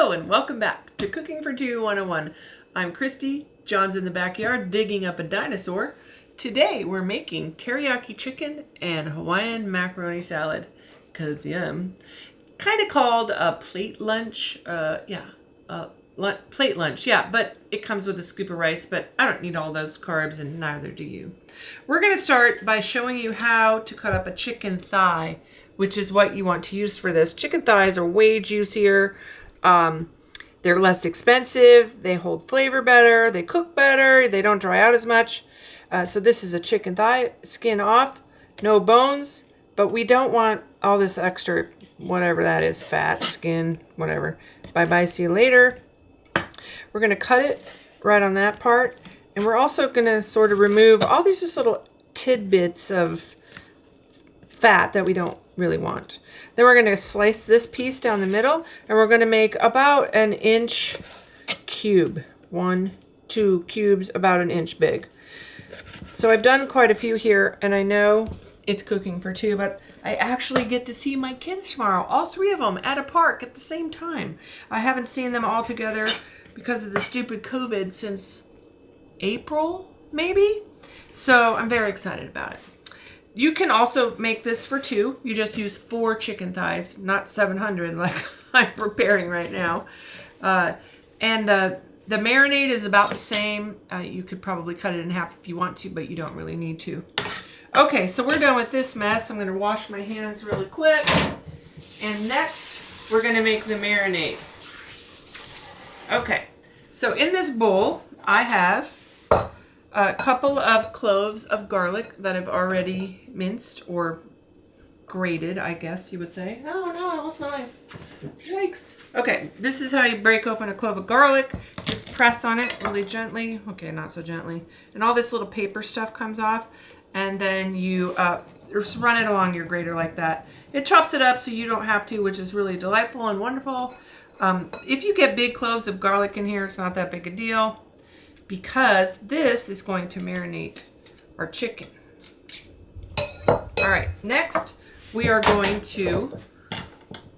Hello and welcome back to Cooking for Two 101. I'm Christy. John's in the backyard digging up a dinosaur. Today we're making teriyaki chicken and Hawaiian macaroni salad. Cause yum. Kind of called a plate lunch. Plate lunch. Yeah, but it comes with a scoop of rice, but I don't need all those carbs and neither do you. We're going to start by showing you how to cut up a chicken thigh, which is what you want to use for this. Chicken thighs are way juicier. They're less expensive. They hold flavor better. They cook better. They don't dry out as much. So this is a chicken thigh, skin off, no bones, but we don't want all this extra, whatever that is, fat, skin, whatever. Bye-bye, see you later. We're going to cut it right on that part. And we're also going to sort of remove all these just little tidbits of fat that we don't really want. Then we're going to slice this piece down the middle, and we're going to make about an inch cube. 1, 2 cubes, about an inch big. So I've done quite a few here, and I know it's cooking for two, but I actually get to see my kids tomorrow, all three of them at a park at the same time. I haven't seen them all together because of the stupid COVID since April, maybe? So I'm very excited about it. You can also make this for two. You just use 4 chicken thighs, not 700 like I'm preparing right now. And the marinade is about the same. You could probably cut it in half if you want to, but you don't really need to. Okay, so we're done with this mess. I'm going to wash my hands really quick. And next, we're going to make the marinade. Okay, so in this bowl, I have a couple of cloves of garlic that I've already minced or grated, I guess you would say. Oh no, I lost my knife. Yikes. Okay, this is how you break open a clove of garlic. Just press on it really gently. Okay, not so gently. And all this little paper stuff comes off. And then you just run it along your grater like that. It chops it up so you don't have to, which is really delightful and wonderful. If you get big cloves of garlic in here, it's not that big a deal, because this is going to marinate our chicken. All right, next we are going to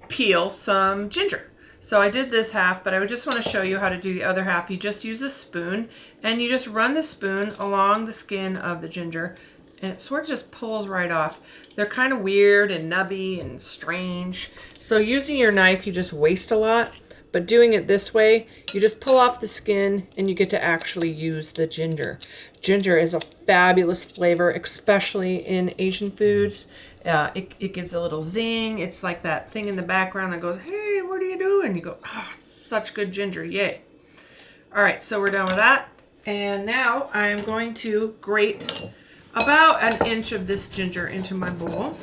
peel some ginger. So I did this half, but I just want to show you how to do the other half. You just use a spoon and you just run the spoon along the skin of the ginger, and it sort of just pulls right off. They're kind of weird and nubby and strange. So using your knife, you just waste a lot. But doing it this way, you just pull off the skin and you get to actually use the ginger. Ginger is a fabulous flavor, especially in Asian foods. It gives a little zing. It's like that thing in the background that goes, hey, what are you doing? You go, oh, it's such good ginger, yay. All right, so we're done with that. And now I'm going to grate about an inch of this ginger into my bowl.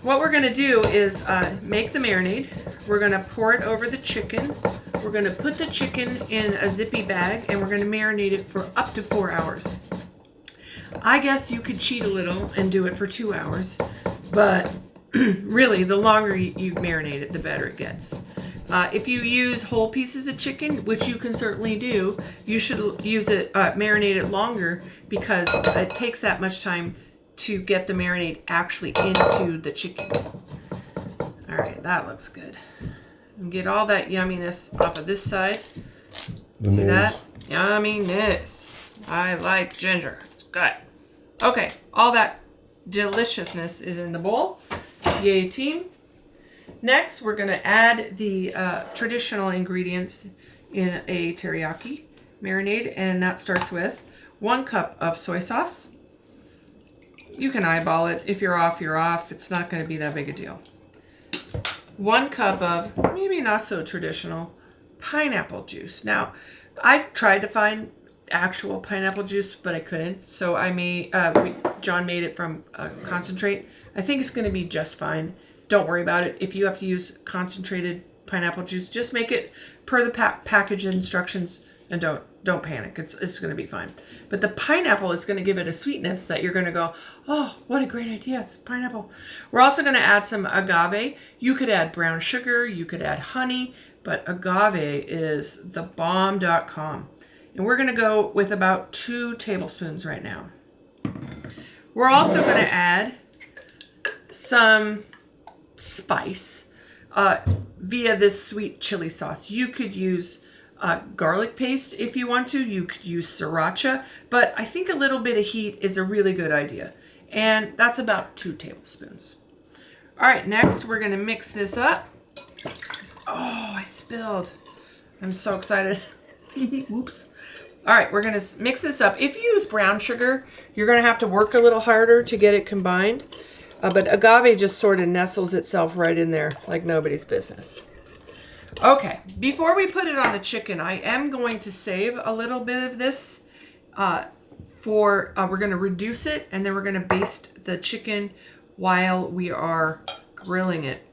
What we're going to do is make the marinade. We're going to pour it over the chicken. We're going to put the chicken in a zippy bag, and we're going to marinate it for up to 4 hours. I guess you could cheat a little and do it for 2 hours, but really the longer you marinate it, the better it gets. If you use whole pieces of chicken, which you can certainly do, you should use it, marinate it longer, because it takes that much time to get the marinade actually into the chicken. All right, that looks good. And get all that yumminess off of this side. See that? Yumminess. I like ginger. It's good. Okay, all that deliciousness is in the bowl. Yay, team. Next, we're going to add the traditional ingredients in a teriyaki marinade, and that starts with 1 cup of soy sauce. You can eyeball it. If you're off, you're off. It's not going to be that big a deal. 1 cup of, maybe not so traditional, pineapple juice. Now, I tried to find actual pineapple juice, but I couldn't. So John made it from concentrate. I think it's going to be just fine. Don't worry about it. If you have to use concentrated pineapple juice, just make it per the package instructions, and don't panic. It's going to be fine. But the pineapple is going to give it a sweetness that you're going to go, oh, what a great idea. It's pineapple. We're also going to add some agave. You could add brown sugar. You could add honey. But agave is the bomb.com. And we're going to go with about 2 tablespoons right now. We're also going to add some spice. via this sweet chili sauce. You could use garlic paste if you want to. You could use sriracha, but I think a little bit of heat is a really good idea. And that's about 2 tablespoons. All right, next we're gonna mix this up. Oh, I spilled. I'm so excited. Whoops. All right, we're gonna mix this up. If you use brown sugar, you're gonna have to work a little harder to get it combined. But agave just sort of nestles itself right in there like nobody's business. Okay, before we put it on the chicken, I am going to save a little bit of this we're going to reduce it, and then we're going to baste the chicken while we are grilling it.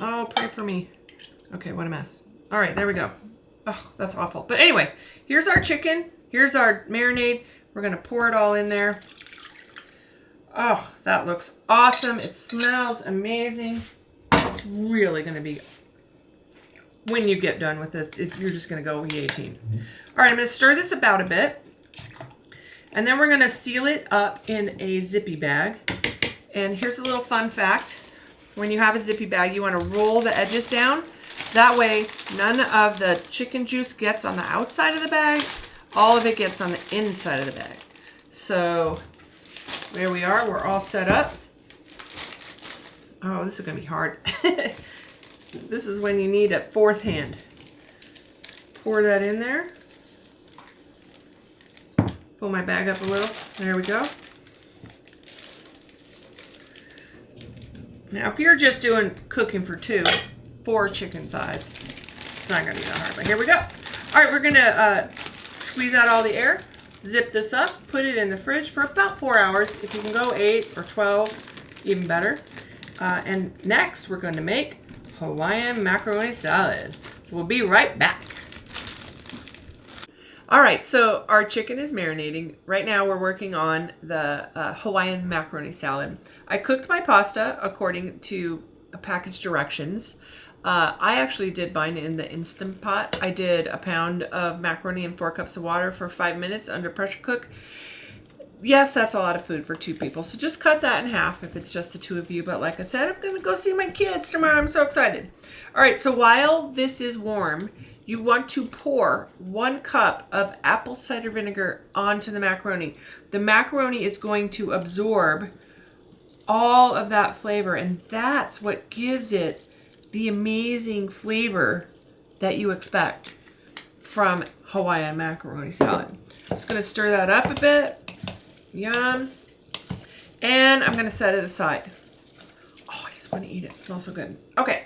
Oh, pray for me. Okay, what a mess. All right, there we go. Oh, that's awful. But anyway, here's our chicken. Here's our marinade. We're going to pour it all in there. Oh, that looks awesome. It smells amazing. It's really going to be, when you get done with this, you're just going to go yay team. All right, I'm going to stir this about a bit. And then we're going to seal it up in a zippy bag. And here's a little fun fact. When you have a zippy bag, you want to roll the edges down. That way, none of the chicken juice gets on the outside of the bag. All of it gets on the inside of the bag. So there we are. We're all set up. Oh, this is going to be hard. This is when you need a fourth hand. Let's pour that in there. Pull my bag up a little. There we go. Now, if you're just doing cooking for 4 chicken thighs, it's not going to be that hard, but here we go. All right, we're going to squeeze out all the air, zip this up, put it in the fridge for about 4 hours. If you can go 8 or 12, even better. And next, we're going to make Hawaiian macaroni salad. So we'll be right back. All right, so our chicken is marinating. Right now we're working on the Hawaiian macaroni salad. I cooked my pasta according to package directions. I actually did mine in the Instant Pot. I did a pound of macaroni and 4 cups of water for 5 minutes under pressure cook. Yes, that's a lot of food for 2 people. So just cut that in half if it's just the 2 of you. But like I said, I'm going to go see my kids tomorrow. I'm so excited. All right, so while this is warm, you want to pour 1 cup of apple cider vinegar onto the macaroni. The macaroni is going to absorb all of that flavor, and that's what gives it the amazing flavor that you expect from Hawaiian macaroni salad. Just going to stir that up a bit. Yum. And I'm going to set it aside. Oh, I just want to eat it. It smells so good. Okay.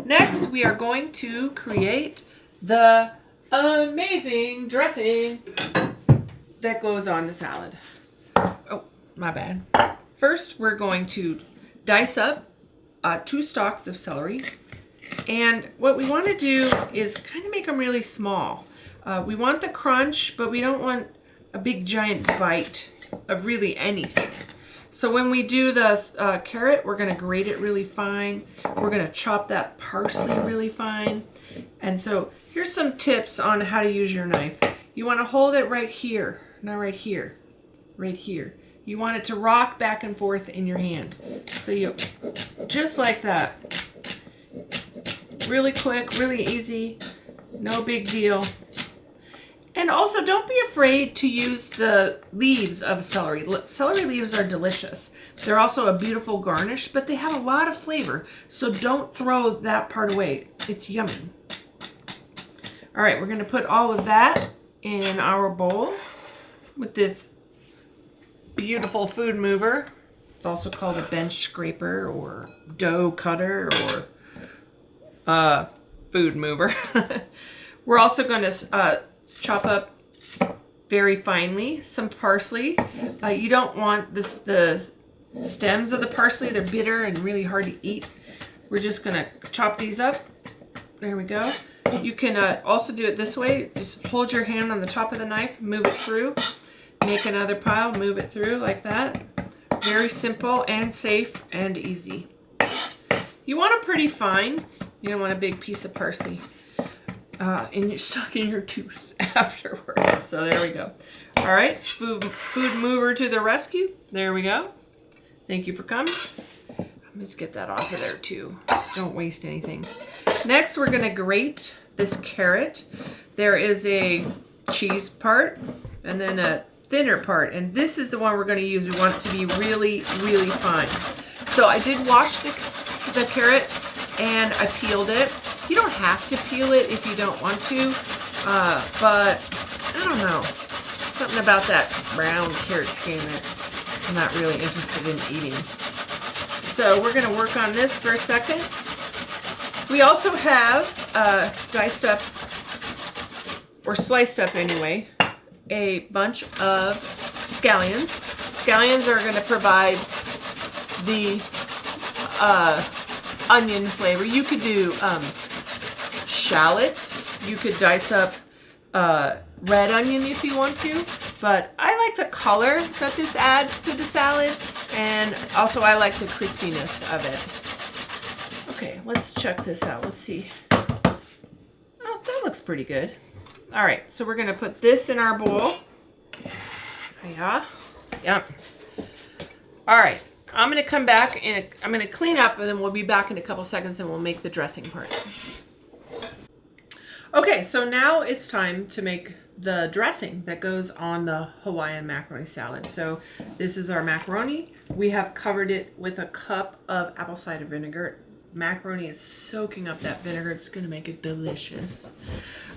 Next, we are going to create the amazing dressing that goes on the salad. Oh, my bad. First, we're going to dice up 2 stalks of celery. And what we want to do is kind of make them really small. We want the crunch, but we don't want a big giant bite of really anything. So when we do the carrot, we're going to grate it really fine. We're going to chop that parsley really fine. And so here's some tips on how to use your knife. You want to hold it right here, not right here, right here. You want it to rock back and forth in your hand. So you, just like that. Really quick, really easy, no big deal. And also, don't be afraid to use the leaves of celery. Celery leaves are delicious. They're also a beautiful garnish, but they have a lot of flavor. So don't throw that part away. It's yummy. All right, we're going to put all of that in our bowl with this beautiful food mover. It's also called a bench scraper or dough cutter or food mover. We're also going to chop up very finely some parsley. You don't want the stems of the parsley. They're bitter and really hard to eat. We're just going to chop these up. There we go. You can also do it this way. Just hold your hand on the top of the knife, move it through, make another pile, move it through like that. Very simple and safe and easy. You want it pretty fine. You don't want a big piece of parsley and you're stuck in your tooth afterwards. So there we go. All right, food mover to the rescue. There we go. Thank you for coming. I'm Let's get that off of there too. Don't waste anything. Next, we're gonna grate this carrot. There is a cheese part and then a thinner part, and this is the one we're gonna use. We want it to be really, really fine. So I did wash the carrot and I peeled it. You don't have to peel it if you don't want to, but I don't know. Something about that brown carrot skin that I'm not really interested in eating. So we're gonna work on this for a second. We also have diced up, or sliced up anyway, a bunch of scallions. Scallions are gonna provide the onion flavor. You could do shallots. You could dice up red onion if you want to, but I like the color that this adds to the salad, and also I like the crispiness of it. Okay, let's check this out. Let's see. Oh, that looks pretty good. All right, so we're gonna put this in our bowl. Yeah, yep. All right, I'm gonna come back and I'm gonna clean up, and then we'll be back in a couple seconds and we'll make the dressing part. Okay, so now it's time to make the dressing that goes on the Hawaiian macaroni salad. So this is our macaroni. We have covered it with a cup of apple cider vinegar. Macaroni is soaking up that vinegar. It's gonna make it delicious.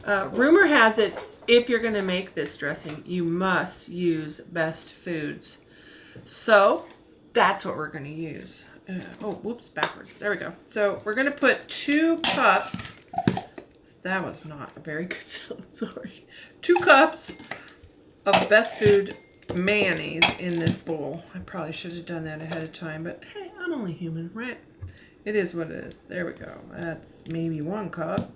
Rumor has it, if you're gonna make this dressing, you must use Best Foods. So that's what we're gonna use. Oh, whoops, backwards. There we go. So we're gonna put 2 cups. That was not a very good salad, sorry. 2 cups of Best Food mayonnaise in this bowl. I probably should have done that ahead of time, but hey, I'm only human, right? It is what it is. There we go. That's maybe 1 cup.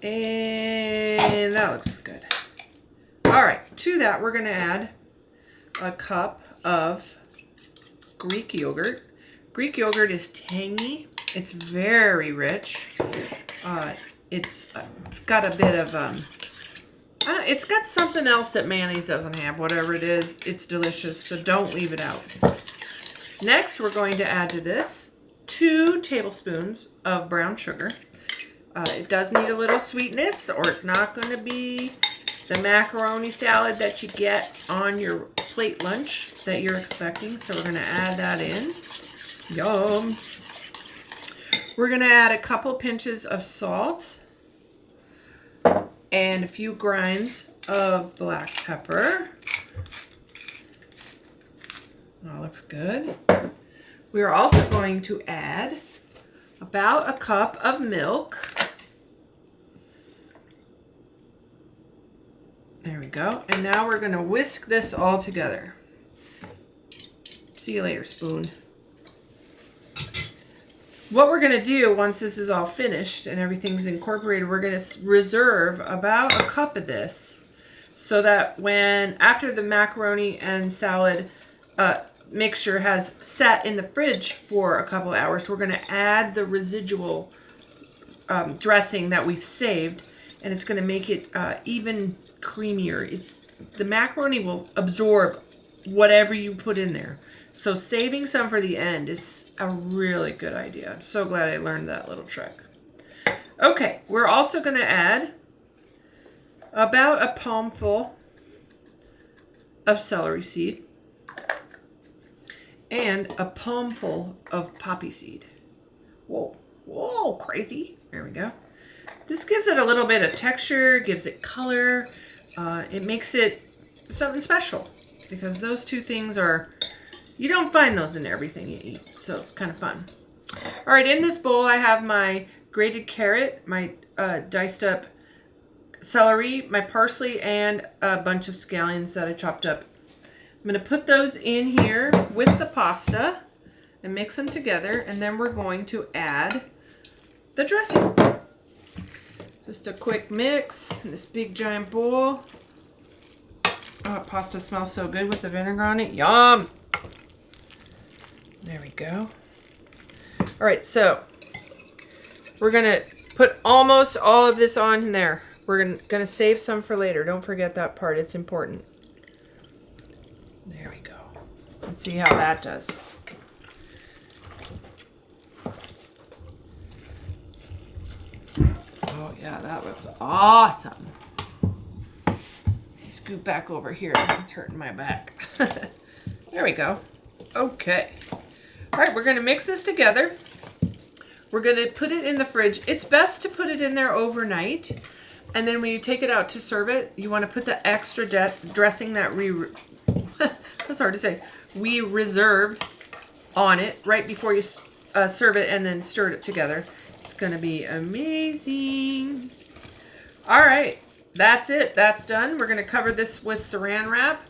And that looks good. All right, to that we're gonna add a cup of Greek yogurt. Greek yogurt is tangy. It's very rich. It's got a bit of, it's got something else that mayonnaise doesn't have. Whatever it is, it's delicious, so don't leave it out. Next, we're going to add to this 2 tablespoons of brown sugar. It does need a little sweetness, or it's not going to be the macaroni salad that you get on your plate lunch that you're expecting. So we're going to add that in. Yum! We're going to add a couple pinches of salt and a few grinds of black pepper. That looks good. We are also going to add about a cup of milk. There we go. And now we're going to whisk this all together. See you later, spoon. What we're going to do once this is all finished and everything's incorporated, we're going to reserve about a cup of this so that after the macaroni and salad mixture has sat in the fridge for a couple hours, we're going to add the residual dressing that we've saved, and it's going to make it even creamier. The macaroni will absorb whatever you put in there. So saving some for the end is a really good idea. I'm so glad I learned that little trick. Okay, we're also going to add about a palmful of celery seed and a palmful of poppy seed. Whoa, whoa, crazy. There we go. This gives it a little bit of texture, gives it color. It makes it something special because those 2 things you don't find those in everything you eat, so it's kind of fun. All right, in this bowl I have my grated carrot, my diced up celery, my parsley, and a bunch of scallions that I chopped up. I'm going to put those in here with the pasta and mix them together, and then we're going to add the dressing. Just a quick mix in this big giant bowl. Oh, pasta smells so good with the vinegar on it. Yum! There we go. All right, so we're gonna put almost all of this on there. We're gonna save some for later. Don't forget that part, it's important. There we go. Let's see how that does. Yeah, that looks awesome. Scoot back over here. It's hurting my back. There we go. Okay. All right, we're going to mix this together. We're going to put it in the fridge. It's best to put it in there overnight. And then when you take it out to serve it, you want to put the extra dressing that that's hard to say, we reserved on it right before you serve it, and then stir it together. It's going to be amazing. All right, that's it. That's done. We're going to cover this with saran wrap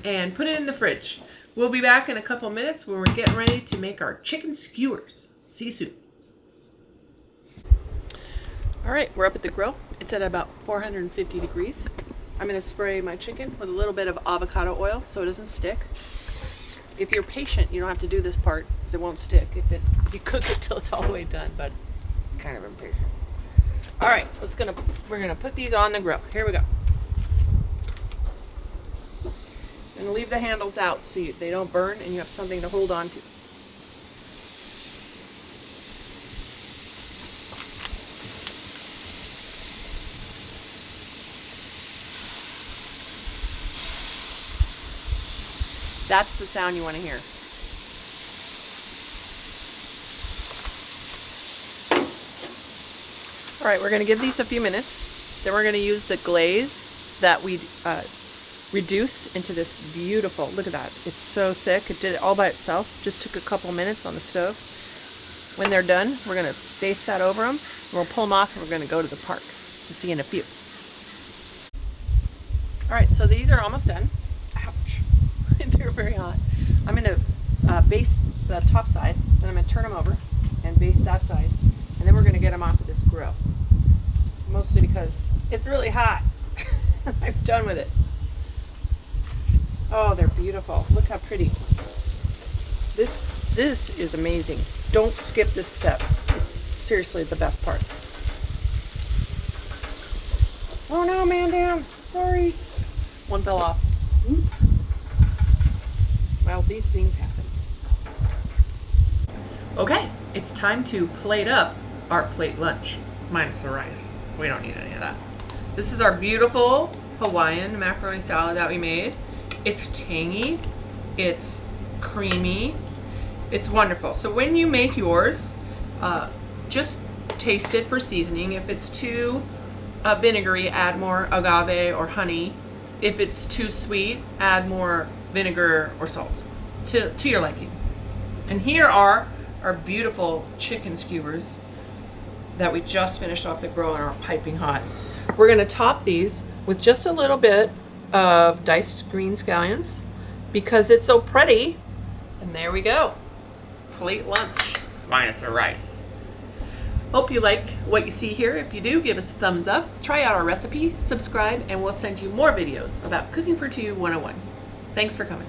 and put it in the fridge. We'll be back in a couple minutes when we're getting ready to make our chicken skewers. See you soon. All right, we're up at the grill. It's at about 450 degrees. I'm going to spray my chicken with a little bit of avocado oil so it doesn't stick. If you're patient, you don't have to do this part because it won't stick if you cook it till it's all the way done, but I'm kind of impatient. All right, we're gonna put these on the grill. Here we go. I'm gonna leave the handles out so they don't burn and you have something to hold on to. That's the sound you want to hear. All right, we're going to give these a few minutes. Then we're going to use the glaze that we reduced into this beautiful, look at that. It's so thick. It did it all by itself. Just took a couple minutes on the stove. When they're done, we're going to baste that over them. And we'll pull them off and we're going to go to the park. We'll see you in a few. All right, so these are almost done. Ouch. They're very hot. I'm going to baste the top side, then I'm going to turn them over and baste that side, and then we're going to get them off of this grill. Mostly because it's really hot. I'm done with it. Oh, they're beautiful. Look how pretty. This is amazing. Don't skip this step. It's seriously the best part. Oh no, man down. Sorry. One fell off. Oops. Well, these things happen. Okay, it's time to plate up our plate lunch, minus the rice. We don't need any of that. This is our beautiful Hawaiian macaroni salad that we made. It's tangy, it's creamy, it's wonderful. So when you make yours, just taste it for seasoning. If it's too vinegary, add more agave or honey. If it's too sweet, add more vinegar or salt to your liking. And here are our beautiful chicken skewers that we just finished off the grill and are piping hot. We're going to top these with just a little bit of diced green scallions because it's so pretty. And there we go. Plate lunch minus the rice. Hope you like what you see here. If you do, give us a thumbs up. Try out our recipe, subscribe, and we'll send you more videos about Cooking for Two 101. Thanks for coming.